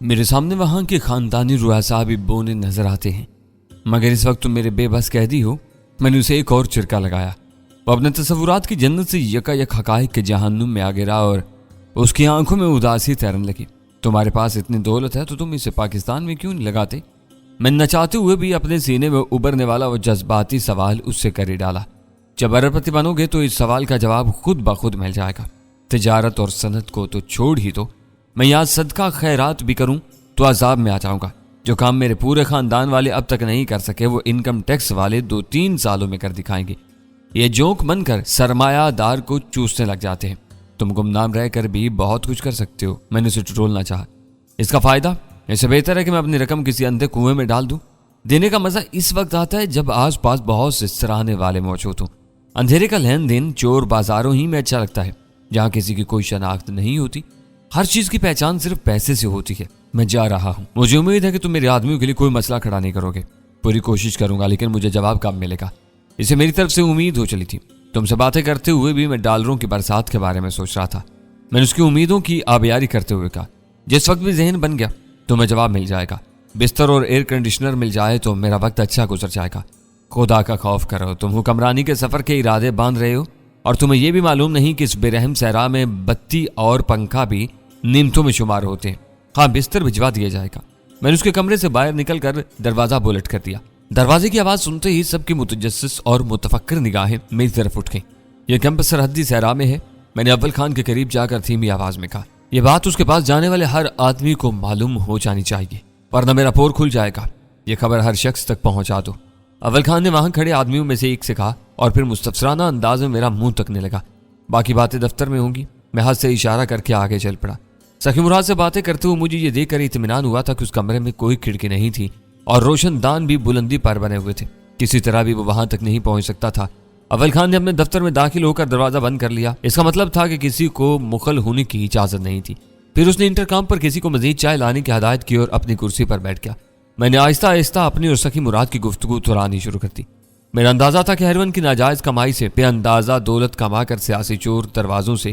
میرے سامنے وہاں کے خاندانی رؤسا بھی بونے نظر آتے ہیں، مگر اس وقت تم میرے بے بس قیدی ہو۔ میں نے اسے ایک اور چرکا لگایا۔ وہ اپنے تصورات کی جنت سے یکا یک حقائق کے جہنم میں آ گرا اور اس کی آنکھوں میں اداسی تیرنے لگی۔ تمہارے پاس اتنی دولت ہے تو تم اسے پاکستان میں کیوں نہیں لگاتے؟ میں نہ چاہتے ہوئے بھی اپنے سینے میں ابھرنے والا وہ جذباتی سوال اس سے کر ہی ڈالا۔ جب اربپتی بنو گے تو اس سوال کا جواب خود بخود مل جائے گا۔ تجارت اور صنعت کو تو چھوڑ ہی دو، میں یہاں صدقہ خیرات بھی کروں تو عذاب میں آ جاؤں گا۔ جو کام میرے پورے خاندان والے اب تک نہیں کر سکے وہ انکم ٹیکس والے 2-3 سالوں میں کر دکھائیں گے۔ یہ جونک بن کر سرمایہ دار کو چوسنے لگ جاتے ہیں۔ تم گمنام رہ کر بھی بہت کچھ کر سکتے ہو۔ میں نے اسے ٹٹولنا چاہا۔ اس کا فائدہ؟ اسے بہتر ہے کہ میں اپنی رقم کسی اندھے کنویں میں ڈال دوں۔ دینے کا مزہ اس وقت آتا ہے جب آس پاس بہت سے سراہنے والے موجود ہوں۔ اندھیرے کا لین دین چور بازاروں ہی میں اچھا لگتا ہے، جہاں کسی کی کوئی شناخت نہیں ہوتی، ہر چیز کی پہچان صرف پیسے سے ہوتی ہے۔ میں جا رہا ہوں۔ مجھے امید ہے کہ تم میرے آدمیوں کے لیے کوئی مسئلہ کھڑا نہیں کرو گے۔ پوری کوشش کروں گا، لیکن مجھے جواب کب ملے گا اسے میری طرف سے امید ہو چلی تھی۔ تم سے باتیں کرتے ہوئے بھی میں ڈالروں کی برسات کے بارے میں سوچ رہا تھا۔ میں نے اس کی امیدوں کی آبیاری کرتے ہوئے کہا، جس وقت بھی ذہن بن گیا تمہیں جواب مل جائے گا۔ بستر اور ایئر کنڈیشنر مل جائے تو میرا وقت اچھا گزر جائے گا۔ خدا کا خوف کرو، تم حکمرانی کے سفر کے ارادے باندھ رہے ہو اور تمہیں یہ بھی معلوم نہیں کہ اس بے رحم صحرا میں بتی اور پنکھا بھی نعمتوں میں شمار ہوتے ہیں۔ ہاں، بستر بھجوا دیا جائے گا۔ میں نے اس کے کمرے سے باہر نکل کر دروازہ بولٹ کر دیا۔ دروازے کی آواز سنتے ہی سب کی متجسس اور متفکر نگاہیں میری طرف اٹھ گئیں۔ یہ کیمپس سرحدی صحرا میں ہے، میں نے اول خان کے قریب جا کر دھیمی آواز میں کہا۔ یہ بات اس کے پاس جانے والے ہر آدمی کو معلوم ہو جانی چاہیے، ورنہ میرا پور کھل جائے گا۔ یہ خبر ہر شخص تک پہنچا دو۔ اول خان نے وہاں کھڑے آدمیوں میں سے ایک سے کہا اور پھر مستفسرانہ انداز میں میرا منہ تکنے لگا۔ باقی باتیں دفتر میں ہوں گی۔ میں ہاتھ سے اشارہ کر کے آگے چل پڑا۔ سخی مراد سے باتیں کرتے ہوئے مجھے یہ دیکھ کر اطمینان ہوا تھا کہ اس کمرے میں کوئی کھڑکی نہیں تھی اور روشن دان بھی بلندی پر بنے ہوئے تھے۔ کسی طرح بھی وہ وہاں تک نہیں پہنچ سکتا تھا۔ اول خان نے اپنے دفتر میں داخل ہو کر دروازہ بند کر لیا۔ اس کا مطلب تھا کہ کسی کو مخل ہونے کی اجازت نہیں تھی۔ پھر اس نے انٹرکام پر کسی کو مزید چائے لانے کی ہدایت کی اور اپنی کرسی پر بیٹھ گیا۔ میں نے آہستہ آہستہ اپنی اور سخی مراد کی گفتگو دہرانی شروع کر دی۔ میرا اندازہ تھا کہ ہیروین کی ناجائز کمائی سے بے اندازہ دولت کما کر سیاسی چور دروازوں سے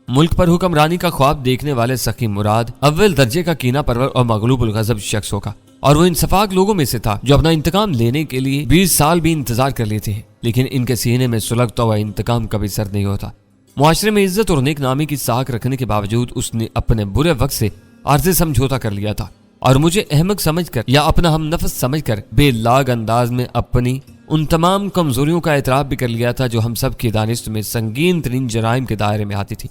ملک پر حکمرانی کا خواب دیکھنے والے سخی مراد اول درجے کا کینہ پرور اور مغلوب الغضب شخص ہوگا، اور وہ انصفاق لوگوں میں سے تھا جو اپنا انتقام لینے کے لیے 20 سال بھی انتظار کر لیتے ہیں، لیکن ان کے سینے میں سلگتا ہوا انتقام کبھی سرد نہیں ہوتا۔ معاشرے میں عزت اور نیک نامی کی ساکھ رکھنے کے باوجود اس نے اپنے برے وقت سے عارضی سمجھوتا کر لیا تھا اور مجھے احمق سمجھ کر یا اپنا ہم نفس سمجھ کر بے لاگ انداز میں اپنی ان تمام کمزوریوں کا اعتراف بھی کر لیا تھا جو ہم سب کی دانست میں سنگین ترین جرائم کے دائرے میں آتی تھی۔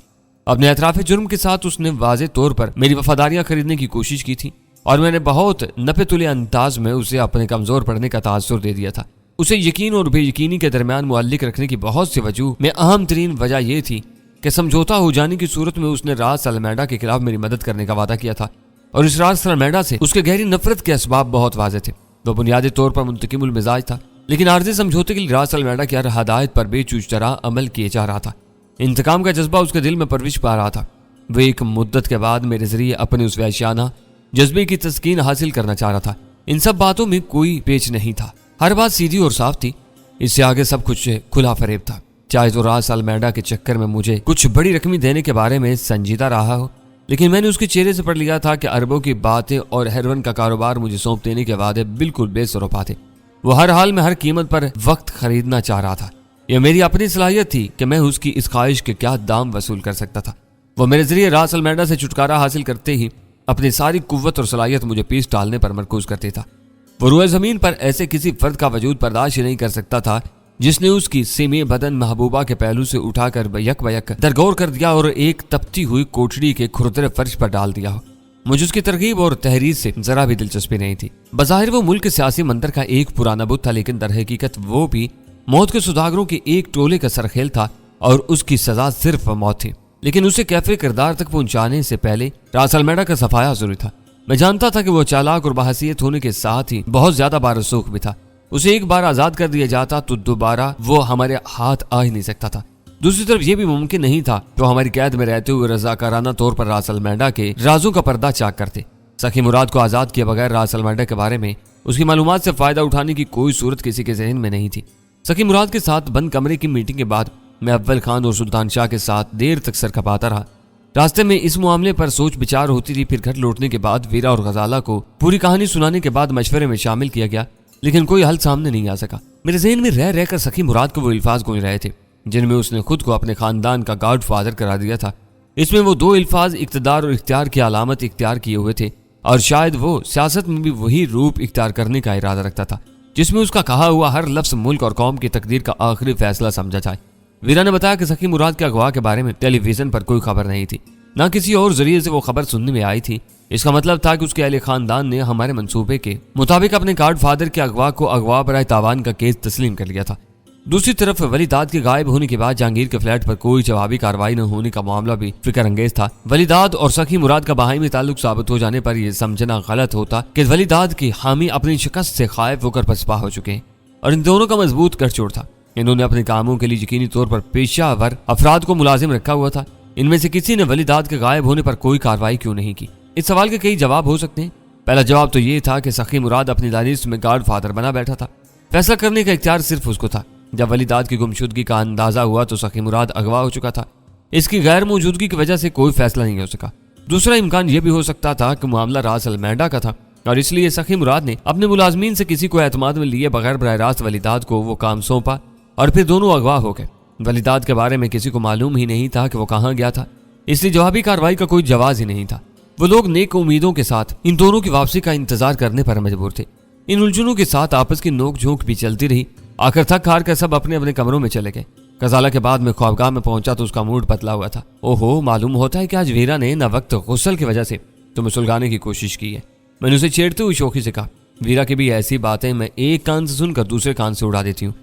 اپنے اعتراف جرم کے ساتھ اس نے واضح طور پر میری وفاداریاں خریدنے کی کوشش کی تھی اور میں نے بہت نپے تلے انداز میں اسے اپنے کمزور پڑنے کا تاثر دے دیا تھا۔ اسے یقین اور بے یقینی کے درمیان معلق رکھنے کی بہت سی وجوہ میں اہم ترین وجہ یہ تھی کہ سمجھوتا ہو جانے کی صورت میں اس نے راس المیڈا کے خلاف میری مدد کرنے کا وعدہ کیا تھا، اور اس راس المیڈا سے اس کے گہری نفرت کے اسباب بہت واضح تھے۔ وہ بنیادی طور پر منتقم المزاج تھا، لیکن عارضی سمجھوتے کے لیے راس المیڈا کی ہر ہدایت پر بے چوچترا عمل کیے جا رہا تھا۔ انتقام کا جذبہ اس کے دل میں پرورش پا رہا تھا۔ وہ ایک مدت کے بعد میرے ذریعے اپنے اس وحشیانہ جذبے کی تسکین حاصل کرنا چاہ رہا تھا۔ ان سب باتوں میں کوئی پیچ نہیں تھا، ہر بات سیدھی اور صاف تھی۔ اس سے آگے سب کچھ کھلا فریب تھا، چاہے تو راس المیڈا کے چکر میں مجھے کچھ بڑی رقمی دینے کے بارے میں سنجیدہ رہا ہو، لیکن میں نے اس کے چہرے سے پڑھ لیا تھا کہ اربوں کی باتیں اور ہیروین کا کاروبار مجھے سونپ دینے کے وعدے بالکل بے سروپا تھے۔ وہ ہر حال میں ہر قیمت پر وقت خریدنا چاہ رہا تھا۔ یہ میری اپنی صلاحیت تھی کہ میں اس کی اس خواہش کے کیا دام وصول کر سکتا تھا۔ وہ میرے ذریعے راس المیڈا سے چھٹکارا حاصل کرتے ہی اپنی ساری قوت اور صلاحیت مجھے پیش ڈالنے پر مرکوز کرتے تھا۔ وہ روئے زمین پر ایسے کسی فرد کا وجود برداشت نہیں کر سکتا تھا جس نے اس کی سیمی بدن محبوبہ کے پہلو سے اٹھا کر بیک بیک درگور کر دیا اور ایک تپتی ہوئی کوٹڑی کے کھردرے فرش پر ڈال دیا ہو۔ مجھے اس کی ترغیب اور تحریر سے ذرا بھی دلچسپی نہیں تھی۔ بظاہر وہ ملک کے سیاسی منظر کا ایک پرانا بت تھا، لیکن در حقیقت وہ بھی موت کے سوداگروں کے ایک ٹولے کا سرخیل تھا اور اس کی سزا صرف موت تھی۔ لیکن اسے کیفے کردار تک پہنچانے سے پہلے راس المیڈا کا صفایا ضروری تھا۔ میں جانتا تھا کہ وہ چالاک اور بحثیت ہونے کے ساتھ ہی بہت زیادہ بارسوخ بھی تھا۔ اسے ایک بار آزاد کر دیا جاتا تو دوبارہ وہ ہمارے ہاتھ آ ہی نہیں سکتا تھا۔ دوسری طرف یہ بھی ممکن نہیں تھا کہ وہ ہماری قید میں رہتے ہوئے رضاکارانہ طور پر راس المیڈا کے رازوں کا پردہ چاک کرتے۔ سخی مراد کو آزاد کیے بغیر راس المیڈا کے بارے میں اس کی معلومات سے فائدہ اٹھانے کی کوئی صورت کسی کے ذہن میں نہیں تھی۔ سخی مراد کے ساتھ بند کمرے کی میٹنگ کے بعد میں اول خان اور سلطان شاہ کے ساتھ دیر تک سر کھپاتا رہا۔ راستے میں اس معاملے پر سوچ بچار ہوتی رہی۔ پھر گھر لوٹنے کے بعد ویرا اور غزالہ کو پوری کہانی سنانے کے بعد مشورے میں شامل کیا گیا، لیکن کوئی حل سامنے نہیں آ سکا۔ میرے ذہن میں رہ کر سخی مراد کو وہ الفاظ گونج رہے تھے جن میں اس نے خود کو اپنے خاندان کا گاڈ فادر قرار دیا تھا۔ اس میں وہ دو الفاظ اقتدار اور اختیار کی علامت اختیار کیے ہوئے تھے، اور شاید وہ سیاست میں بھی وہی روپ اختیار کرنے کا ارادہ رکھتا تھا جس میں اس کا کہا ہوا ہر لفظ ملک اور قوم کی تقدیر کا آخری فیصلہ سمجھا جائے۔ ویرا نے بتایا کہ سخی مراد کے اغوا کے بارے میں ٹیلی ویژن پر کوئی خبر نہیں تھی، نہ کسی اور ذریعے سے وہ خبر سننے میں آئی تھی۔ اس کا مطلب تھا کہ اس کے اہل خاندان نے ہمارے منصوبے کے مطابق اپنے گاڈ فادر کے اغوا کو اغوا برائے تاوان کا کیس تسلیم کر لیا تھا۔ دوسری طرف ولی داد کے غائب ہونے کے بعد جہانگیر کے فلیٹ پر کوئی جوابی کارروائی نہ ہونے کا معاملہ بھی فکر انگیز تھا۔ ولی داد اور سخی مراد کا باہمی تعلق ثابت ہو جانے پر یہ سمجھنا غلط ہوتا کہ ولی داد کے حامی اپنی شکست سے خائف ہو کر پسپا ہو چکے ہیں، اور ان دونوں کا مضبوط گٹھ جوڑ تھا۔ انہوں نے اپنے کاموں کے لیے یقینی طور پر پیشہ ور افراد کو ملازم رکھا ہوا تھا۔ ان میں سے کسی نے ولی داد کے غائب ہونے پر کوئی کارروائی کیوں نہیں کی؟ اس سوال کے کئی جواب ہو سکتے ہیں۔ پہلا جواب تو یہ تھا کہ سخی مراد اپنی دانش میں گاڈ فادر بنا بیٹھا تھا، فیصلہ کرنے کا اختیار صرف اس کو تھا۔ جب ولی داد کی گمشدگی کا اندازہ ہوا تو سخی مراد اغوا ہو چکا تھا، اس کی غیر موجودگی کی وجہ سے کوئی فیصلہ نہیں ہو سکا۔ دوسرا امکان یہ بھی ہو سکتا تھا کہ معاملہ راس المینڈا کا تھا، اور اس لیے سخی مراد نے اپنے ملازمین سے کسی کو اعتماد میں لیے بغیر براہ راست ولی داد کو وہ کام سونپا، اور پھر دونوں اغوا ہو گئے۔ ولی داد کے بارے میں کسی کو معلوم ہی نہیں تھا کہ وہ کہاں گیا تھا، اس لیے جوابی کارروائی کا کوئی جواز ہی نہیں تھا۔ وہ لوگ نیک امیدوں کے ساتھ ان دونوں کی واپسی کا انتظار کرنے پر مجبور تھے۔ ان الجھنوں کے ساتھ آپس کی نوک جھونک بھی چلتی رہی۔ آخر تھک ہار کر سب اپنے اپنے کمروں میں چلے گئے۔ غزالہ کے بعد میں خوابگاہ میں پہنچا تو اس کا موڈ پتلا ہوا تھا۔ اوہو، معلوم ہوتا ہے کہ آج ویرا نے نہ وقت غسل کی وجہ سے تمہیں سلگانے کی کوشش کی ہے۔ میں نے اسے چھیڑتے ہوئے شوخی سے کہا، ویرا کی بھی ایسی باتیں میں ایک کان سے سن کر دوسرے کان سے اڑا دیتی ہوں،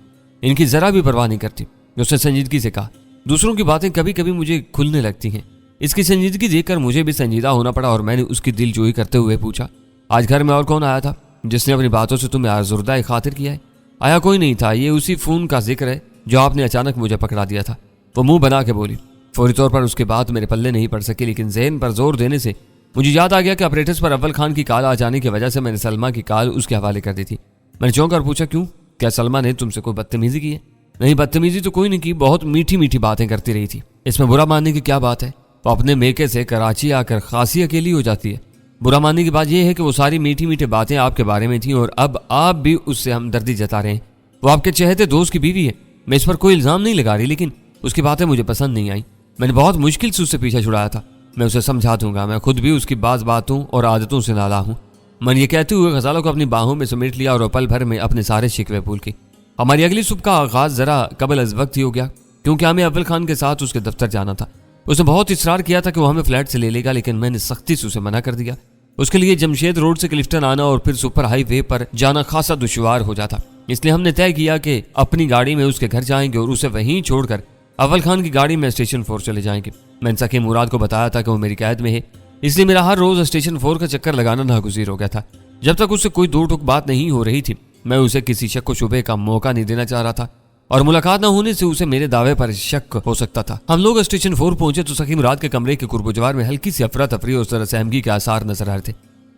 ان کی ذرا بھی پرواہ نہیں کرتی۔ اس نے سنجیدگی سے کہا، دوسروں کی باتیں کبھی کبھی مجھے کھلنے لگتی ہیں۔ اس کی سنجیدگی دیکھ کر مجھے بھی سنجیدہ ہونا پڑا، اور میں نے اس کی دل جوئی کرتے ہوئے پوچھا، آج گھر میں اور کون آیا تھا جس نے اپنی باتوں سے تمہیں آزردہ خاطر کیا ہے؟ آیا کوئی نہیں تھا، یہ اسی فون کا ذکر ہے جو آپ نے اچانک مجھے پکڑا دیا تھا۔ وہ منہ بنا کے بولی۔ فوری طور پر اس کے بات میرے پلے نہیں پڑ سکی، لیکن ذہن پر زور دینے سے مجھے یاد آ گیا کہ آپریٹرز پر اول خان کی کال آ جانے کی وجہ سے میں نے سلمہ کی کال اس کے حوالے کر دی تھی۔ میں نے چونک کر پوچھا، کیوں؟ کیا سلمہ نے تم سے کوئی بدتمیزی کی ہے؟ نہیں، بدتمیزی تو کوئی نہیں کی، بہت میٹھی میٹھی باتیں کرتی رہی تھی۔ اس میں برا ماننے کی کیا بات ہے؟ وہ اپنے میکے سے کراچی آ کر خاصی اکیلی ہو جاتی ہے۔ برا ماننے کی بات یہ ہے کہ وہ ساری میٹھی میٹھی باتیں آپ کے بارے میں تھیں، اور اب آپ بھی اس سے ہمدردی جتا رہے ہیں۔ وہ آپ کے چہتے دوست کی بیوی ہے۔ میں اس پر کوئی الزام نہیں لگا رہی، لیکن اس کی باتیں مجھے پسند نہیں آئیں۔ میں نے بہت مشکل سے اس سے پیچھا چھڑایا تھا۔ میں اسے سمجھا دوں گا، میں خود بھی اس کی بعض باتوں اور عادتوں سے نالا ہوں۔ میں نے یہ کہتے ہوئے غزالہ کو اپنی باہوں میں سمیٹ لیا اور پل بھر میں اپنے سارے شکوے بھول گئی۔ ہماری اگلی صبح کا آغاز ذرا قبل از وقت ہی ہو گیا، کیونکہ ہمیں اول خان کے ساتھ اس کے دفتر جانا تھا۔ اس نے بہت اصرار کیا تھا کہ وہ ہمیں فلیٹ سے لے لے گا، لیکن میں نے سختی سے اسے منع کر دیا۔ اس کے لیے جمشید روڈ سے کلفٹن آنا اور پھر سپر ہائی وے پر جانا خاصا دشوار ہو جاتا، اس لیے ہم نے طے کیا کہ اپنی گاڑی میں اس کے گھر جائیں گے اور اسے وہیں چھوڑ کر اول خان کی گاڑی میں اسٹیشن 4 چلے جائیں گے۔ میں نے سخی مراد کو بتایا تھا کہ وہ میری قید میں ہے، اس لیے میرا ہر روز اسٹیشن 4 کا چکر لگانا ناگزیر ہو گیا تھا۔ جب تک اس سے کوئی دو ٹوک بات نہیں ہو رہی تھی، میں اسے کسی شک و شبے کا موقع نہیں دینا چاہ رہا تھا، اور ملاقات نہ ہونے سے اسے میرے دعوے پر شک ہو سکتا تھا۔ ہم لوگ اسٹیشن 4 پہنچے تو سخی مراد کے کمرے کے قرب و جوار میں ہلکی سی افراتفری اور سر سہمگی کے آثار نظر آ رہے تھے۔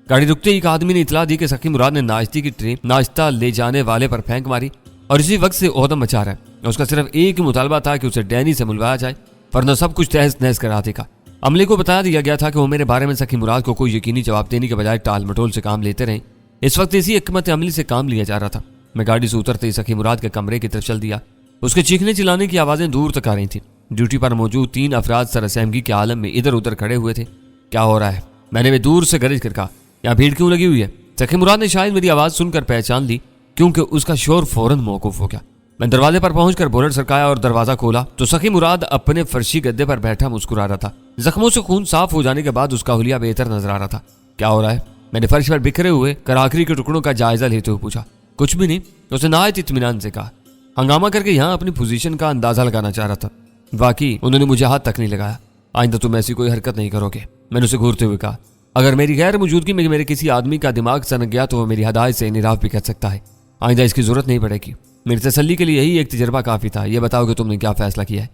گاڑی رکتے ہی ایک آدمی نے اطلاع دی کہ سخی مراد نے ناشتے کی ٹرے ناشتہ لے جانے والے پر پھینک ماری اور اسی وقت سے عہدہ مچا رہا ہے۔ اس کا صرف ایک ہی مطالبہ تھا کہ اسے ڈینی سے ملوایا جائے، ورنہ سب کچھ تہس نہس کرا دے گا۔ عملے کو بتا دیا گیا تھا کہ وہ میرے بارے میں سخی مراد کو کوئی یقینی جواب دینے کے بجائے ٹال مٹول سے کام لیتے رہیں۔ اس وقت اسی حکمت عملی سے کام لیا جا رہا تھا۔ میں گاڑی سے اترتے ہی سخی مراد کے کمرے کی طرف چل دیا۔ اس کے چیخنے چلانے کی آوازیں دور تک آ رہی تھیں۔ ڈیوٹی پر موجود 3 افراد سر سہمگی کے عالم میں ادھر ادھر کھڑے ہوئے تھے۔ کیا ہو رہا ہے؟ میں نے بھی دور سے گرج کر کہا، یہاں بھیڑ کیوں لگی ہوئی ہے؟ سخی مراد نے شاید میری آواز سن کر پہچان لی، کیونکہ اس کا شور فوراً موقوف ہو گیا۔ میں دروازے پر پہنچ کر بونٹ سرکایا اور دروازہ کھولا تو سخی مراد اپنے فرشی گدے پر بیٹھا مسکرا رہا تھا۔ زخموں سے خون صاف ہو جانے کے بعد اس کا حلیہ بہتر نظر آ رہا تھا۔ کیا ہو رہا ہے؟ میں نے فرش پر بکھرے ہوئے کراکری کے ٹکڑوں کا جائزہ لیتے ہوئے پوچھا۔ کچھ بھی نہیں، اس نے نہایت اطمینان سے کہا۔ ہنگامہ کر کے یہاں اپنی پوزیشن کا اندازہ لگانا چاہ رہا تھا۔ واقعی انہوں نے مجھے ہاتھ تک نہیں لگایا۔ آئندہ تم ایسی کوئی حرکت نہیں کرو گے، میں نے اسے گھورتے ہوئے کہا۔ اگر میری غیر موجودگی میں میرے کسی آدمی کا دماغ سنک گیا تو وہ میری ہدایت سے انحراف بھی کر سکتا ہے۔ آئندہ اس کی ضرورت نہیں پڑے گی۔ میری تسلی کے لیے یہی ایک تجربہ کافی تھا۔ یہ بتاؤ کہ تم نے کیا فیصلہ کیا ہے؟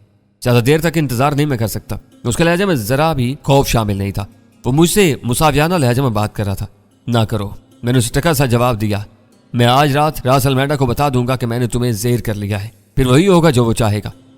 زیادہ دیر تک انتظار نہیں میں کر سکتا۔ اس کے لہجے میں ذرا بھی خوف شامل نہیں تھا۔ وہ مجھ سے مساویانہ لہجے میں بات کر رہا تھا۔ نہ کرو، میں نے اسے ٹکا سا جواب دیا۔ میں آج رات راس المینڈا کو بتا دوں گا کہ میں نے تمہیں زیر کر لیا ہے، پھر وہی ہوگا جو وہ چاہے گا۔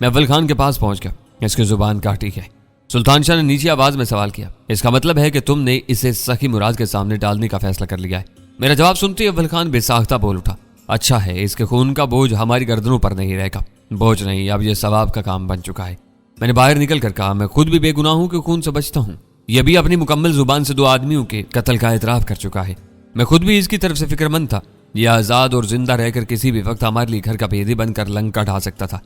میں اول خان کے پاس پہنچ گیا۔ اس کی زبان کاٹی ہے۔ سلطان شاہ نے نیچی آواز میں سوال کیا، اس کا مطلب ہے کہ تم نے اسے سخی مراد کے سامنے ڈالنے کا فیصلہ کر لیا ہے؟ میرا جواب سنتے ہی اول خان بے ساختہ بول اٹھا، اچھا ہے، اس کے خون کا بوجھ ہماری گردنوں پر نہیں رہے گا۔ بوجھ نہیں، اب یہ ثواب کا کام بن چکا ہے۔ میں نے باہر نکل کر کہا، میں خود بھی بے گناہوں کے خون سے بچتا ہوں۔ یہ بھی اپنی مکمل زبان سے 2 آدمیوں کے قتل کا اعتراف کر چکا ہے۔ میں خود بھی اس کی طرف سے فکر مند تھا۔ یہ آزاد اور زندہ رہ کر کسی بھی وقت ہمارے لیے گھر کا بھیدی بن کر لنکا ڈھا سکتا تھا۔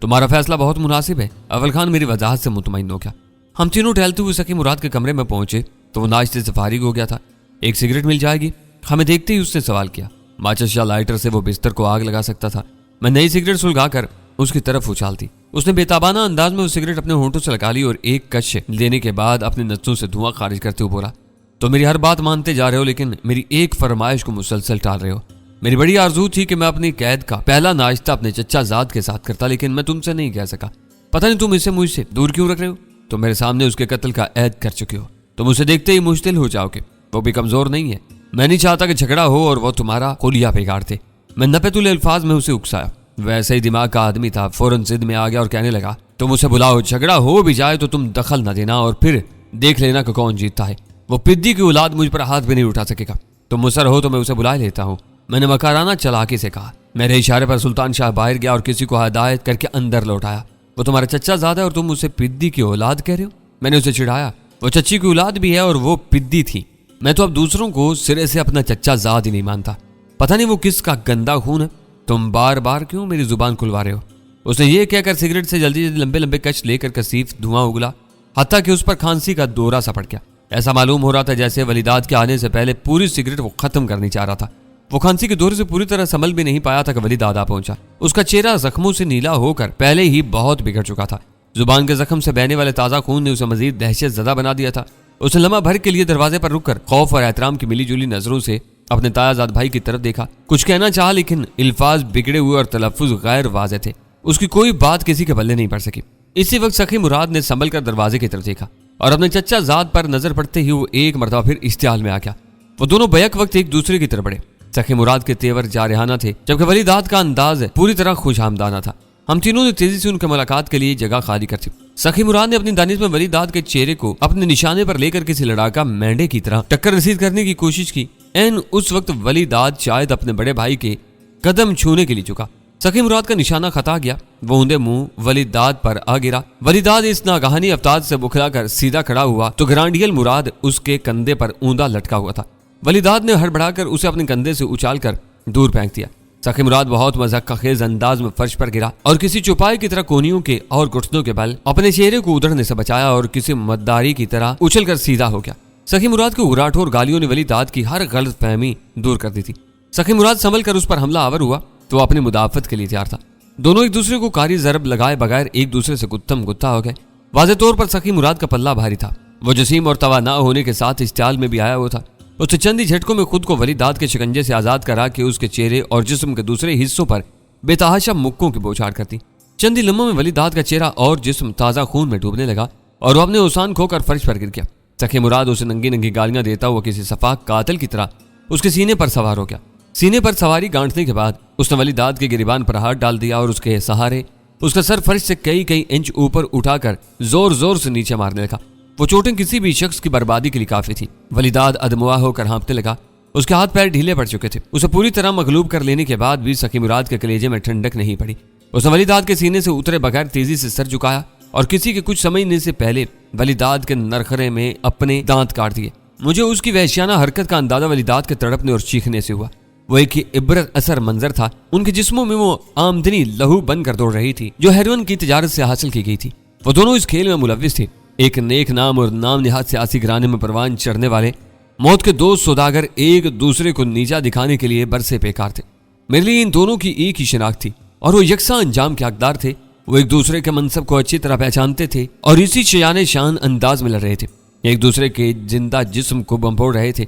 تمہارا فیصلہ بہت مناسب ہے۔ اول خان میری وضاحت سے مطمئن ہو گیا۔ ہم تینوں ٹہلتے ہوئے سخی مراد کے کمرے میں پہنچے تو وہ ناشتے سے فارغ ہو گیا تھا۔ ایک سگریٹ مل جائے گی؟ ہمیں دیکھتے ہی اس نے سوال کیا۔ ماچس یا لائٹر سے وہ بستر کو آگ لگا سکتا تھا۔ میں نئی سگریٹ سلگا کر اس کی طرف اچھال دی۔ اس نے بے تابانہ انداز میں وہ سگریٹ اپنے ہونٹوں سے لگا لی اور ایک کش لینے کے بعد اپنے نسوں سے دھواں خارج کرتے ہوئے بولا، تو میری ہر بات مانتے جا رہے ہو لیکن میری ایک فرمائش کو مسلسل ٹال رہے ہو۔ میری بڑی آرزو تھی کہ میں اپنی قید کا پہلا ناشتہ اپنے چچا زاد کے ساتھ کرتا، لیکن میں تم سے نہیں کہہ سکا۔ پتہ نہیں تم اسے مجھ سے دور کیوں رکھ رہے ہو؟ تم میرے سامنے اس کے قتل کا عہد کر چکے ہو، تم اسے دیکھتے ہی مشتل ہو جاؤ گے۔ وہ بھی کمزور نہیں ہے۔ میں نہیں چاہتا کہ جھگڑا ہو اور وہ تمہارا خلیہ بگاڑ دے۔ میں نپے تلے الفاظ میں اسے اکسایا۔ ویسے ہی دماغ کا آدمی تھا، فوراً ضد میں آ گیا اور کہنے لگا، تم اسے بلاؤ، جھگڑا ہو بھی جائے تو تم دخل نہ دینا اور پھر دیکھ لینا کہ کون جیتتا ہے۔ وہ پدی کی اولاد مجھ پر ہاتھ بھی نہیں اٹھا سکے گا۔ تم مصر ہو تو میں اسے بلا لیتا ہوں، میں نے مکارانہ چلاکی سے کہا۔ میرے اشارے پر سلطان شاہ باہر گیا اور کسی کو ہدایت کر کے اندر لوٹایا۔ وہ تمہارا چچا زاد ہے اور تم اسے پدی کی اولاد کہہ رہے ہو؟ میں نے اسے چڑھایا، وہ چچی کی اولاد بھی ہے اور وہ پدی تھی۔ میں تو اب دوسروں کو سرے سے اپنا چچا زاد ہی نہیں مانتا۔ پتہ نہیں وہ کس کا گندا خون ہے۔ تم بار بار کیوں میری زبان کھلوا رہے ہو؟ اس نے یہ کہہ کر سگریٹ سے جلدی جلدی لمبے لمبے کش لے کر کثیف دھواں اگلا، حتیٰ کہ اس پر کھانسی کا دورہ سا پڑ گیا۔ ایسا معلوم ہو رہا تھا جیسے ولیداد کے آنے سے پہلے پوری سگریٹ وہ ختم کرنی چاہ رہا تھا۔ وہ کھانسی کے دورے سے پوری طرح سنبھل بھی نہیں پایا تھا کہ ولیداد آ پہنچا۔ اس کا چہرہ زخموں سے نیلا ہو کر پہلے ہی بہت بگڑ چکا تھا۔ زبان کے زخم سے بہنے والے تازہ خون نے اسے مزید دہشت زدہ بنا دیا تھا۔ اس نے لمحہ بھر کے لیے دروازے پر رک کر خوف اور احترام کی ملی جلی نظروں سے اپنے تایا زاد بھائی کی طرف دیکھا۔ کچھ کہنا چاہا لیکن الفاظ بگڑے ہوئے اور تلفظ غیر واضح تھے۔ اس کی کوئی بات کسی کے پلے نہیں پڑ سکی۔ اسی وقت سخی مراد نے سنبھل کر دروازے کی طرف دیکھا اور اپنے چچا زاد پر نظر پڑتے ہی وہ ایک مرتبہ پھر اشتعال میں آ گیا۔ وہ دونوں بیک وقت ایک دوسرے کی طرف بڑھے۔ سخی مراد کے تیور جارحانہ تھے جبکہ ولیداد کا انداز پوری طرح خوش آمدانہ تھا۔ ہم تینوں نے تیزی سے ان کے ملاقات کے لیے جگہ خالی کر دی۔ سخی مراد نے اپنی دانش میں ولیداد کے چہرے کو اپنے نشانے پر لے کر کسی لڑاکا مینڈے کی طرح ٹکر رسید کرنے کی کوشش کی۔ اس وقت ولیداد شاید اپنے بڑے بھائی کے قدم چھونے کے لیے جھکا۔ سخی مراد کا نشانہ خطا گیا۔ وہ اوندے منہ ولیداد پر آ گرا۔ ولیداد اس ناگہانی افتاد سے بکھلا کر سیدھا کھڑا ہوا تو گرانڈیل مراد اس کے کندھے پر اوندا لٹکا ہوا تھا۔ ولیداد نے ہڑبڑا کر اسے اپنے کندھے سے اچھال کر دور پھینک دیا۔ سخی مراد بہت مذاق خیز انداز میں فرش پر گرا اور کسی چوپائے کی طرح کونیوں کے اور گھٹنوں کے بل اپنے چہرے کو ادھڑنے سے بچایا اور کسی مداری کی طرح اچھل کر سیدھا ہو گیا۔ سخی مراد کے اگراٹوں اور گالیوں نے ولیداد کی ہر غلط فہمی دور کر دی تھی۔ سخی مراد سنبھل کر اس پر حملہ آور ہوا تو وہ اپنی مدافعت کے لیے تیار تھا۔ دونوں ایک دوسرے کو کاری ضرب لگائے بغیر ایک دوسرے سے گتھم گتھا ہو گئے۔ واضح طور پر سخی مراد کا پلہ بھاری تھا۔ وہ جسیم اور توانا ہونے کے ساتھ اشتعال میں بھی آیا ہوا تھا۔ اس نے چند ہی جھٹکوں میں خود کو ولیداد کے شکنجے سے آزاد کرا کہ اس کے چہرے اور جسم کے دوسرے حصوں پر بے تحاشا مکوں کی بوچھاڑ کرتی۔ چند ہی لمحوں میں ولیداد کا چہرہ اور جسم تازہ خون میں ڈوبنے لگا اور وہ اپنے اوسان کھو کر فرش پر گر گیا۔ سخی مراد اسے ننگی ننگی گالیاں دیتا ہوا کسی صفاق قاتل کی طرح اس کے سینے پر سوار ہو گیا۔ سینے پر سواری گانٹنے کے بعد اس نے ولیداد کے گریبان پر ہاتھ ڈال دیا اور اس کے سہارے اس کا سر فرش سے کئی انچ اوپر اٹھا کر زور زور سے نیچے مارنے لگا۔ وہ چوٹیں کسی بھی شخص کی بربادی کے لیے کافی تھی۔ ولیداد ادموا ہو کر ہانپنے لگا۔ اس کے ہاتھ پیر ڈھیلے پڑ چکے تھے۔ اسے پوری طرح مغلوب کر لینے کے بعد بھی سخی مراد کے کلیجے میں ٹھنڈک نہیں پڑی۔ اس نے ولیداد کے سینے سے اترے بغیر تیزی سے سر جھکایا اور کسی کے کچھ سمجھنے سے پہلے ولیداد کے نرخرے میں اپنے دانت کاٹ دیے۔ مجھے اس کی وحشیانہ حرکت کا اندازہ ولیداد کے تڑپنے اور چیخنے سے ہوا۔ وہ ایک عبرت اثر منظر تھا۔ ان کے جسموں میں وہ آمدنی لہو بن کر دوڑ رہی تھی جو ہیروئن کی تجارت سے حاصل کی گئی تھی۔ وہ دونوں اس کھیل میں ملوث تھے۔ ایک نیک نام اور نام نہاد سیاسی گھرانے میں پروان چڑھنے والے موت کے دو سوداگر ایک دوسرے کو نیچا دکھانے کے لیے برسے پیکار تھے۔ میرے لیے ان دونوں کی ایک ہی شناخت تھی اور وہ یکساں انجام کے حقدار تھے۔ وہ ایک دوسرے کے منصب کو اچھی طرح پہچانتے تھے اور اسی شیان شان انداز میں لڑ رہے تھے۔ ایک دوسرے کے زندہ جسم کو بمبھوڑ رہے تھے۔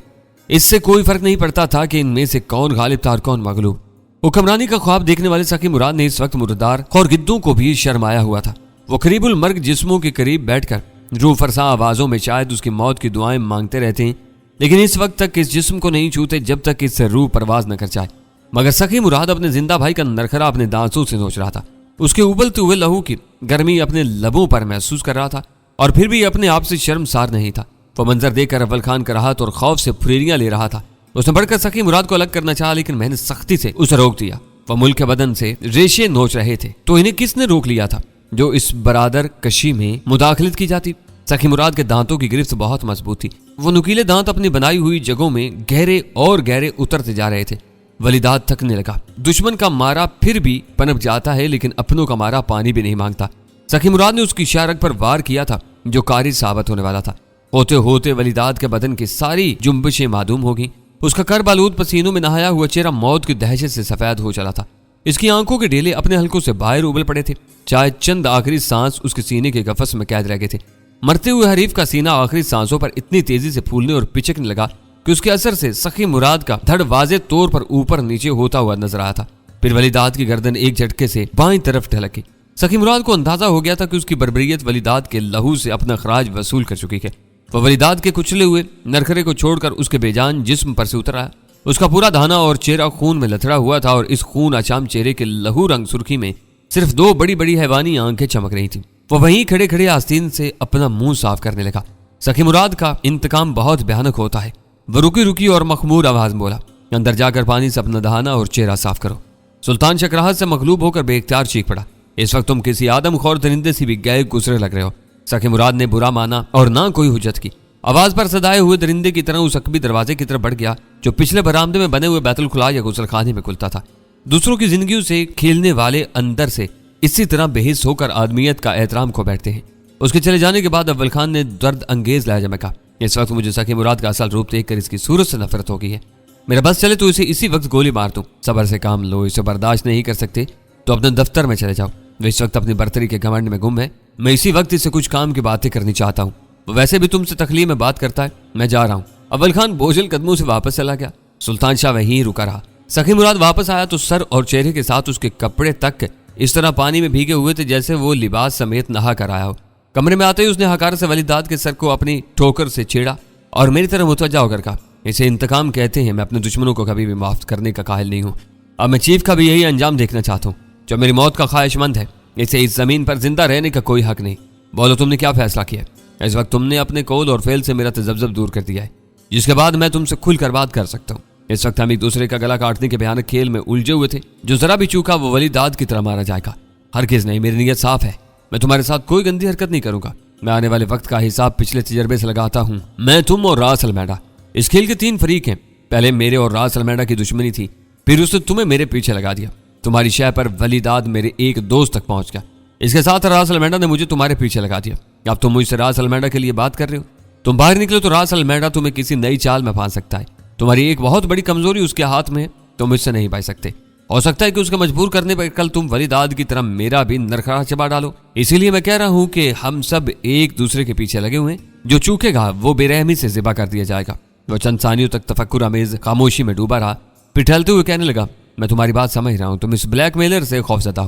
اس سے کوئی فرق نہیں پڑتا تھا کہ ان میں سے کون غالب تھا اور کون مغلوب۔ حکمرانی کا خواب دیکھنے والے سخی مراد نے اس وقت مردار خورگدوں کو بھی شرمایا ہوا تھا۔ وہ قریب المرگ جسموں کے قریب بیٹھ کر روح فرسا آوازوں میں شاید اس کی موت کی دعائیں مانگتے رہتے ہیں، لیکن اس وقت تک اس جسم کو نہیں چھوتے جب تک اس سے روح پرواز نہ کر جائے۔ مگر سخی مراد اپنے زندہ بھائی کا نرخرا اپنے دانتوں سے نوچ رہا تھا۔ اس کے ابلتے ہوئے لہو کی گرمی اپنے لبوں پر محسوس کر رہا تھا اور پھر بھی اپنے آپ سے شرمسار نہیں تھا۔ وہ منظر دیکھ کر اول خان کراہت اور خوف سے پھریریاں لے رہا تھا۔ اس نے بڑھ کر سخی مراد کو الگ کرنا چاہا لیکن میں نے سختی سے اسے روک دیا۔ وہ ملک کے بدن سے ریشے نوچ رہے تھے تو انہیں کس نے روک لیا تھا جو اس برادر کشی میں مداخلت کی جاتی؟ سخی مراد کے دانتوں کی گرفت بہت مضبوط تھی۔ وہ نکیلے دانت اپنی بنائی ہوئی جگہوں میں گہرے اور گہرے اترتے جا رہے تھے۔ ولیداد تھکنے لگا۔ دشمن کا مارا پھر بھی پنپ جاتا ہے لیکن اپنوں کا مارا پانی بھی نہیں مانگتا۔ سخی مراد نے اس کی شارک پر وار کیا تھا جو کاری ثابت ہونے والا تھا۔ ہوتے ہوتے ولیداد کے بدن کی ساری جنبشیں معدوم ہو گئیں۔ اس کا کرب آلود پسینوں میں نہایا ہوا چہرہ موت کی دہشت سے سفید ہو چلا تھا۔ اس کی آنکھوں کے ڈیلے اپنے حلقوں سے باہر ابل پڑے تھے۔ چاہے چند آخری سانس اس کے سینے کے قفس میں قید رہ گئے تھے۔ مرتے ہوئے حریف کا سینہ آخری سانسوں پر اتنی تیزی سے پھولنے اور پچکنے لگا کہ اس کے اثر سے سخی مراد کا دھڑ واضح طور پر اوپر نیچے ہوتا ہوا نظر آیا تھا۔ پھر ولیداد کی گردن ایک جھٹکے سے بائیں طرف ڈھلک گئی۔ سخی مراد کو اندازہ ہو گیا تھا کہ اس کی بربریت ولیداد کے لہو سے اپنا خراج وصول کر چکی ہے۔ وہ ولیداد کے کچلے ہوئے نرخرے کو چھوڑ کر اس کے بے جان جسم پر سے اتر آیا۔ اس کا پورا دھانا اور چہرہ خون میں لتھڑا ہوا تھا اور اس خون اچام چہرے کے لہو رنگ سرخی میں صرف دو بڑی بڑی حیوانی آنکھیں چمک رہی تھیں۔ وہ وہیں کھڑے کھڑے آستین سے اپنا منہ صاف کرنے لگا۔ سخی مراد کا انتقام بہت بھیانک ہوتا ہے۔ وہ رکی رکی اور مخمور آواز بولا، اندر جا کر پانی سے اپنا دہانا اور چہرہ صاف کرو۔ سلطان شکراہت سے مغلوب ہو کر بے اختیار چیخ پڑا، اس وقت تم کسی آدم خور درندے سے بھی گئے گزرے لگ رہے ہو۔ سخی مراد نے برا مانا اور نہ کوئی حجت کی۔ آواز پر صدائے ہوئے درندے کی طرح اس عقبی دروازے کی طرف بڑھ گیا جو پچھلے برآمدے میں بنے ہوئے بیت الخلا یا غسل خانے میں کھلتا تھا۔ دوسروں کی زندگیوں سے کھیلنے والے اندر سے اسی طرح بے حس ہو کر آدمیت کا احترام کھو بیٹھتے ہیں۔ اس کے چلے جانے کے بعد اول خان نے درد انگیز لہجے میں کہا، اس وقت مجھے سخی مراد کا اصل روپ دیکھ کر اس کی صورت سے نفرت ہو گئی ہے۔ میرا بس چلے تو اسے اسی وقت گولی مار دوں۔ صبر سے کام لو، اسے برداشت نہیں کر سکتے تو اپنے دفتر میں چلے جاؤ۔ وہ اس وقت اپنی برتری کے گھمنڈ میں گم ہے۔ میں اسی وقت اسے کچھ کام کی باتیں کرنی چاہتا ہوں۔ وہ ویسے بھی تم سے تخلیہ میں بات کرتا ہے۔ میں جا رہا ہوں۔ اول خان بوجھل قدموں سے واپس چلا گیا۔ سلطان شاہ وہیں رکا رہا۔ سخی مراد واپس آیا تو سر اور چہرے کے ساتھ اس کے کپڑے تک اس طرح پانی میں بھیگے ہوئے تھے جیسے وہ لباس سمیت نہا کر آیا ہو۔ کمرے میں آتے ہی اس نے ہکار سے ولیداد کے سر کو اپنی ٹھوکر سے چھیڑا اور میری طرف متوجہ ہو کر کہا، اسے انتقام کہتے ہیں۔ میں اپنے دشمنوں کو کبھی بھی معاف کرنے کا قائل نہیں ہوں۔ اب میں چیف کا بھی یہی انجام دیکھنا چاہتا ہوں جو میری موت کا خواہش مند ہے۔ اسے اس زمین پر زندہ رہنے کا کوئی حق نہیں۔ بولو تم نے کیا فیصلہ کیا ہے؟ اس وقت تم نے اپنے قول اور فعل سے میرا تذبذب دور کر دیا ہے جس کے بعد میں تم سے کھل کر بات کر سکتا ہوں۔ اس وقت ہم ایک دوسرے کا گلا کاٹنے کے بھیانک کھیل میں الجھے ہوئے تھے۔ جو ذرا بھی چوکا وہ ولیداد کی طرح مارا جائے گا۔ ہرگز نہیں، میری نیت صاف ہے۔ میں تمہارے ساتھ کوئی گندی حرکت نہیں کروں گا۔ میں آنے والے وقت کا حساب پچھلے تجربے سے لگاتا ہوں۔ میں، تم اور راس المیڈا، اس کھیل کے 3 فریق ہیں۔ پہلے میرے اور راس المیڈا کی دشمنی تھی، پھر اس نے تمہیں میرے پیچھے لگا دیا۔ تمہاری شے پر ولیداد میرے ایک دوست تک پہنچ گیا۔ اس کے ساتھ راس المیڈا نے مجھے تمہارے پیچھے لگا دیا۔ اب تم مجھ سے راس المیڈا کے لیے بات کر رہے ہو۔ تم باہر نکلو تو راس المیڈا تمہیں کسی نئی چال میں پھانس سکتا ہے۔ تمہاری ایک بہت بڑی کمزوری اس کے ہاتھ میں ہے، تم اس سے نہیں بچ سکتے۔ ہو سکتا ہے کہ اس کے مجبور کرنے پر کل تم ولیداد کی طرح میرا بھی نرخرا چبا ڈالو۔ اسی لیے میں کہہ رہا ہوں کہ ہم سب ایک دوسرے کے پیچھے لگے ہوئے ہیں۔ جو چوکے گا وہ بے رحمی سے ذبح کر دیا جائے گا۔ وہ چند ثانیوں تک تفکر آمیز خاموشی میں ڈوبا رہا، پھر ٹھہرتے ہوئے کہنے لگا، میں تمہاری بات سمجھ رہا ہوں۔ تم اس بلیک میلر سے خوفزدہ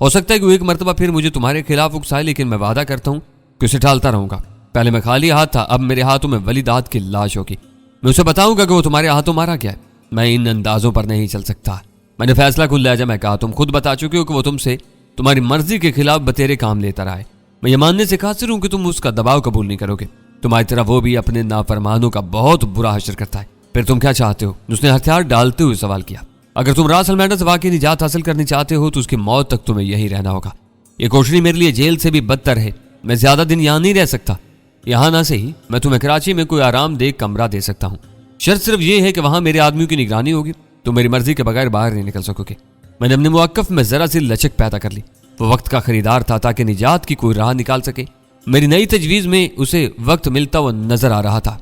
ہو سکتا ہے کہ وہ ایک مرتبہ پھر مجھے تمہارے خلاف اکسائے، لیکن میں وعدہ کرتا ہوں کہ اسے ٹالتا رہوں گا۔ پہلے میں خالی ہاتھ تھا، اب میرے ہاتھوں میں ولیداد کی لاش ہوگی۔ میں اسے بتاؤں گا کہ وہ تمہارے ہاتھوں مارا گیا ہے۔ میں ان اندازوں پر نہیں چل سکتا۔ میں نے فیصلہ کھل لہجہ میں کہا، تم خود بتا چکے ہو کہ وہ تم سے تمہاری مرضی کے خلاف بتیرے کام لیتا رہا ہے۔ میں یہ ماننے سے قاصر ہوں کہ تم اس کا دباؤ قبول نہیں کرو گے۔ تمہاری طرح وہ بھی اپنے نافرمانوں کا بہت برا حشر کرتا ہے۔ پھر تم کیا چاہتے ہو؟ اس نے ہتھیار ڈالتے ہوئے سوال کیا۔ اگر تم راس المیڈا سے واقعی نجات حاصل کرنی چاہتے ہو تو اس کی موت تک تمہیں یہی رہنا ہوگا۔ یہ کوٹڑی میرے لیے جیل سے بھی بدتر ہے۔ میں زیادہ دن یہاں نہیں رہ سکتا۔ یہاں نہ سے ہی میں تمہیں کراچی میں کوئی آرام دہ کمرہ دے سکتا ہوں۔ شرط صرف یہ ہے کہ وہاں میرے آدمیوں کی نگرانی ہوگی۔ تم میری مرضی کے بغیر باہر نہیں نکل سکو گے۔ میں نے اپنے موقف میں ذرا سی لچک پیدا کر لی۔ وہ وقت کا خریدار تھا تاکہ نجات کی کوئی راہ نکال سکے۔ میری نئی تجویز میں اسے وقت ملتا وہ نظر آ رہا تھا۔